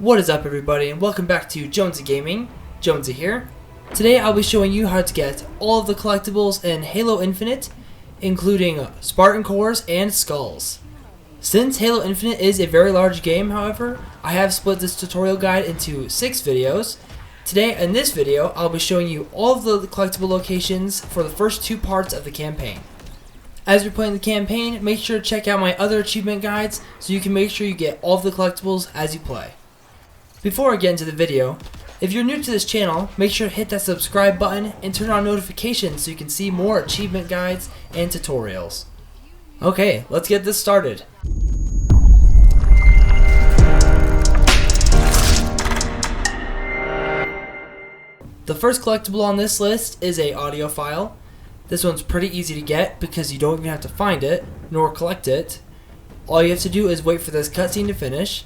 What is up, everybody, and welcome back to Jonesy Gaming. Jonesy here. Today I'll be showing you how to get all of the collectibles in Halo Infinite, including Spartan Cores and Skulls. Since Halo Infinite is a very large game, however, I have split this tutorial guide into 6 videos. Today, in this video, I'll be showing you all of the collectible locations for the first 2 parts of the campaign. As you're playing the campaign, make sure to check out my other achievement guides so you can make sure you get all of the collectibles as you play. Before I get into the video, if you're new to this channel, make sure to hit that subscribe button and turn on notifications so you can see more achievement guides and tutorials. Okay, let's get this started. The first collectible on this list is an audio file. This one's pretty easy to get because you don't even have to find it, nor collect it. All you have to do is wait for this cutscene to finish.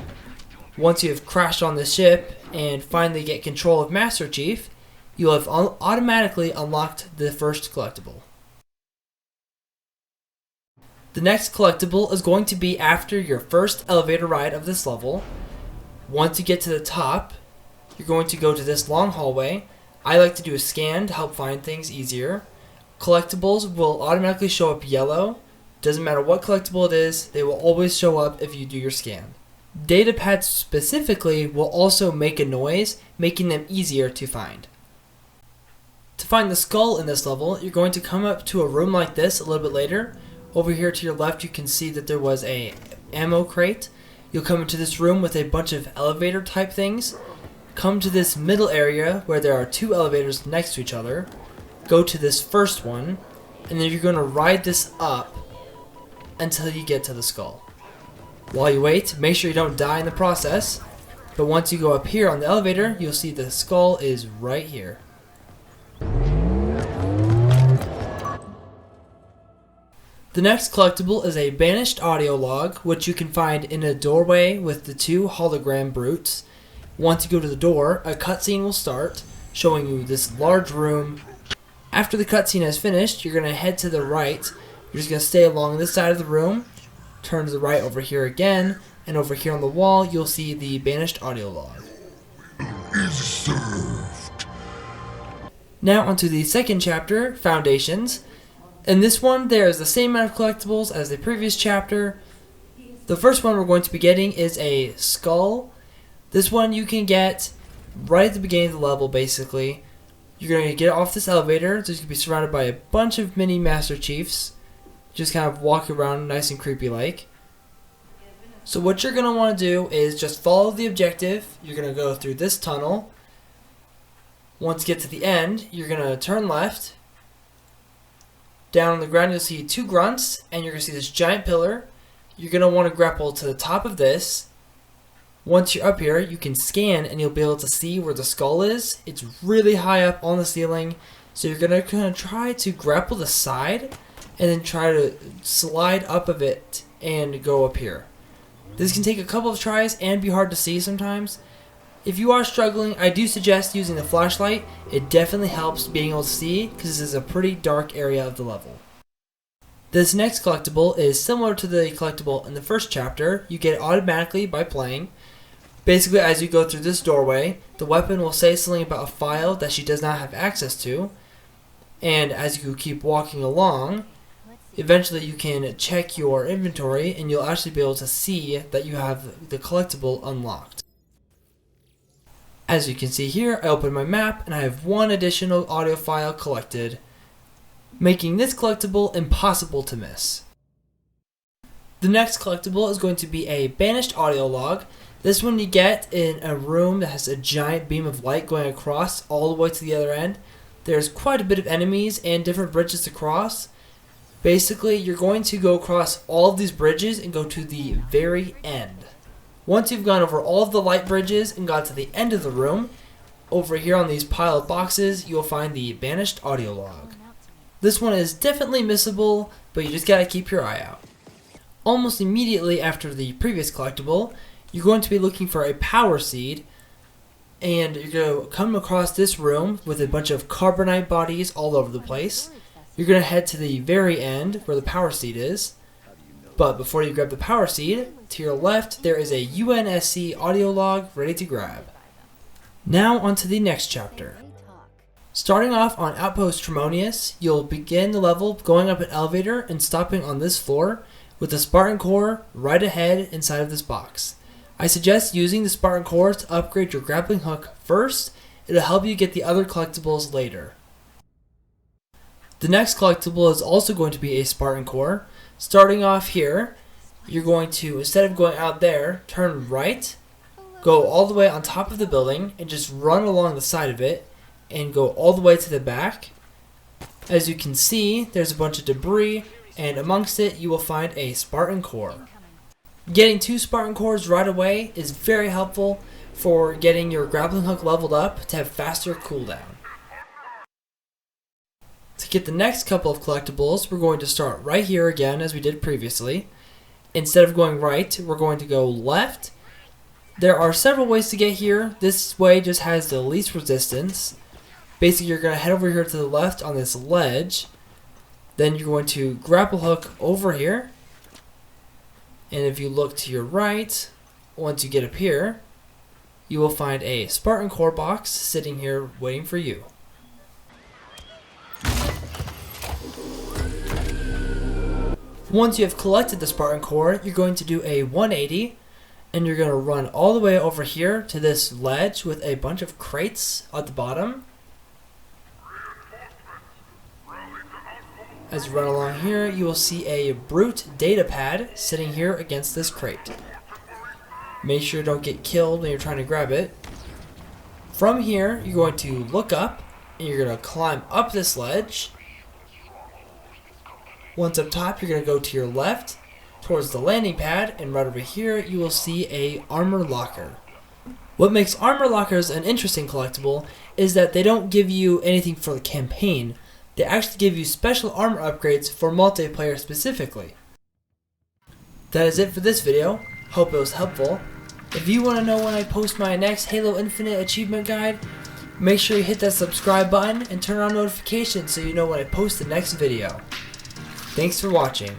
Once you have crashed on the ship and finally get control of Master Chief, you'll have automatically unlocked the first collectible. The next collectible is going to be after your first elevator ride of this level. Once you get to the top, you're going to go to this long hallway. I like to do a scan to help find things easier. Collectibles will automatically show up yellow. Doesn't matter what collectible it is, they will always show up if you do your scan. Data pads specifically will also make a noise, making them easier to find. To find the skull in this level, you're going to come up to a room like this a little bit later. Over here to your left, you can see that there was a ammo crate. You'll come into this room with a bunch of elevator type things. Come to this middle area where there are 2 elevators next to each other. Go to this first one, and then you're going to ride this up until you get to the skull. While you wait, make sure you don't die in the process, but once you go up here on the elevator, you'll see the skull is right here. The next collectible is a Banished Audio Log, which you can find in a doorway with the 2 hologram brutes. Once you go to the door, a cutscene will start, showing you this large room. After the cutscene has finished, you're going to head to the right. You're just going to stay along this side of the room. Turn to the right over here again, and over here on the wall you'll see the Banished Audio Log. Is served. Now onto the second chapter, Foundations. In this one there is the same amount of collectibles as the previous chapter. The first one we're going to be getting is a skull. This one you can get right at the beginning of the level basically. You're going to get off this elevator, so you're going to be surrounded by a bunch of mini Master Chiefs. Just kind of walk around nice and creepy like. So what you're going to want to do is just follow the objective. You're going to go through this tunnel. Once you get to the end, you're going to turn left. Down on the ground you'll see 2 grunts, and you're going to see this giant pillar. You're going to want to grapple to the top of this. Once you're up here, you can scan and you'll be able to see where the skull is. It's really high up on the ceiling, so you're going to kind of try to grapple the side and then try to slide up of it and go up here. This can take a couple of tries and be hard to see sometimes. If you are struggling, I do suggest using the flashlight. It definitely helps being able to see because this is a pretty dark area of the level. This next collectible is similar to the collectible in the first chapter. You get it automatically by playing. Basically, as you go through this doorway, the weapon will say something about a file that she does not have access to. And as you keep walking along, eventually you can check your inventory and you'll actually be able to see that you have the collectible unlocked. As you can see here, I open my map and I have 1 additional audio file collected, making this collectible impossible to miss. The next collectible is going to be a Banished Audio Log. This one you get in a room that has a giant beam of light going across all the way to the other end. There's quite a bit of enemies and different bridges to cross. Basically, you're going to go across all of these bridges and go to the very end. Once you've gone over all of the light bridges and got to the end of the room, over here on these pile of boxes, you'll find the Banished Audio Log. This one is definitely missable, but you just gotta keep your eye out. Almost immediately after the previous collectible, you're going to be looking for a power seed, and you're going to come across this room with a bunch of carbonite bodies all over the place. You're going to head to the very end where the power seed is. But before you grab the power seed, to your left there is a UNSC audio log ready to grab. Now onto the next chapter. Starting off on Outpost Tremonius, you'll begin the level going up an elevator and stopping on this floor with the Spartan Core right ahead inside of this box. I suggest using the Spartan Core to upgrade your grappling hook first. It'll help you get the other collectibles later. The next collectible is also going to be a Spartan Core. Starting off here, you're going to, instead of going out there, turn right, go all the way on top of the building and just run along the side of it and go all the way to the back. As you can see, there's a bunch of debris, and amongst it you will find a Spartan Core. Getting 2 Spartan Cores right away is very helpful for getting your grappling hook leveled up to have faster cooldown. To get the next couple of collectibles, we're going to start right here again as we did previously. Instead of going right, we're going to go left. There are several ways to get here. This way just has the least resistance. Basically, you're going to head over here to the left on this ledge. Then you're going to grapple hook over here. And if you look to your right, once you get up here, you will find a Spartan Core box sitting here waiting for you. Once you have collected the Spartan Core, you're going to do a 180. And you're going to run all the way over here to this ledge with a bunch of crates at the bottom. As you run along here, you will see a brute data pad sitting here against this crate. Make sure you don't get killed when you're trying to grab it. From here, you're going to look up and you're going to climb up this ledge. Once up top, you're going to go to your left towards the landing pad, and right over here you will see a armor locker. What makes armor lockers an interesting collectible is that they don't give you anything for the campaign. They actually give you special armor upgrades for multiplayer specifically. That is it for this video. Hope it was helpful. If you want to know when I post my next Halo Infinite achievement guide, make sure you hit that subscribe button and turn on notifications so you know when I post the next video. Thanks for watching.